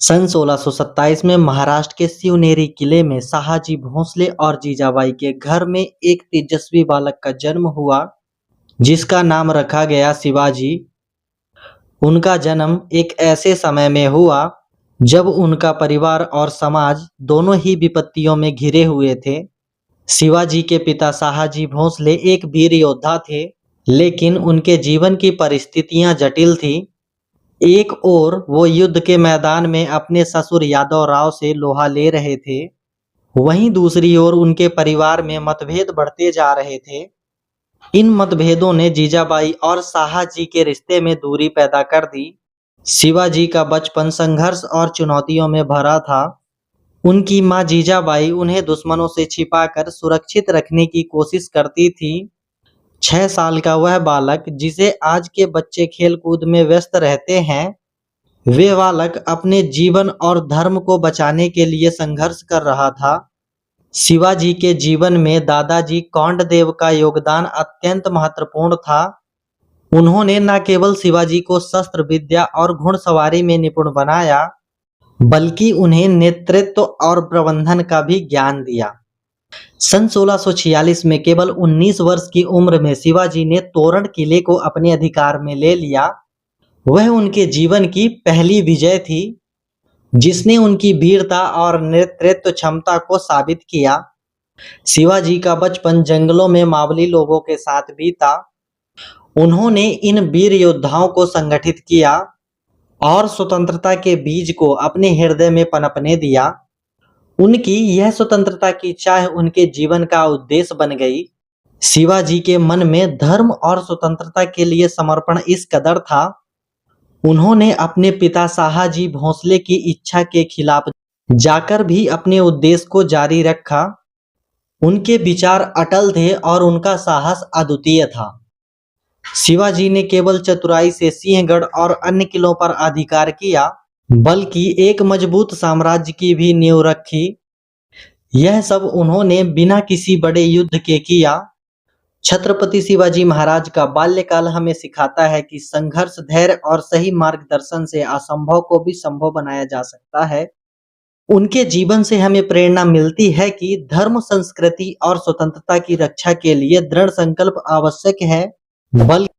सन 1627 में महाराष्ट्र के शिवनेरी किले में शाहजी भोंसले और जीजाबाई के घर में एक तेजस्वी बालक का जन्म हुआ, जिसका नाम रखा गया शिवाजी। उनका जन्म एक ऐसे समय में हुआ जब उनका परिवार और समाज दोनों ही विपत्तियों में घिरे हुए थे। शिवाजी के पिता शाहजी भोंसले एक वीर योद्धा थे, लेकिन उनके जीवन की परिस्थितियां जटिल थी। एक ओर वो युद्ध के मैदान में अपने ससुर यादव राव से लोहा ले रहे थे, वहीं दूसरी ओर उनके परिवार में मतभेद बढ़ते जा रहे थे। इन मतभेदों ने जीजाबाई और शाहजी के रिश्ते में दूरी पैदा कर दी। शिवाजी का बचपन संघर्ष और चुनौतियों में भरा था। उनकी मां जीजाबाई उन्हें दुश्मनों से छिपाकर सुरक्षित रखने की कोशिश करती थी। 6 साल का वह बालक, जिसे आज के बच्चे खेलकूद में व्यस्त रहते हैं, वे बालक अपने जीवन और धर्म को बचाने के लिए संघर्ष कर रहा था। शिवाजी के जीवन में दादाजी कौंडदेव का योगदान अत्यंत महत्वपूर्ण था। उन्होंने न केवल शिवाजी को शस्त्र विद्या और घुड़सवारी में निपुण बनाया, बल्कि उन्हें नेतृत्व और प्रबंधन का भी ज्ञान दिया। सन 1646 में केवल 19 वर्ष की उम्र में शिवाजी ने तोरण किले को अपने अधिकार में ले लिया। वह उनके जीवन की पहली विजय थी, जिसने उनकी वीरता और नेतृत्व क्षमता को साबित किया। शिवाजी का बचपन जंगलों में मावली लोगों के साथ बीता। उन्होंने इन वीर योद्धाओं को संगठित किया और स्वतंत्रता के बीज को अपने हृदय में पनपने दिया। उनकी यह स्वतंत्रता की चाह उनके जीवन का उद्देश्य बन गई। शिवाजी के मन में धर्म और स्वतंत्रता के लिए समर्पण इस कदर था, उन्होंने अपने पिता शाहजी भोंसले की इच्छा के खिलाफ जाकर भी अपने उद्देश्य को जारी रखा। उनके विचार अटल थे और उनका साहस अद्वितीय था। शिवाजी ने केवल चतुराई से सिंहगढ़ और अन्य किलों पर अधिकार किया, बल्कि एक मजबूत साम्राज्य की भी नींव रखी। यह सब उन्होंने बिना किसी बड़े युद्ध के किया। छत्रपति शिवाजी महाराज का बाल्यकाल हमें सिखाता है कि संघर्ष, धैर्य और सही मार्गदर्शन से असंभव को भी संभव बनाया जा सकता है। उनके जीवन से हमें प्रेरणा मिलती है कि धर्म, संस्कृति और स्वतंत्रता की रक्षा के लिए दृढ़ संकल्प आवश्यक है, बल्कि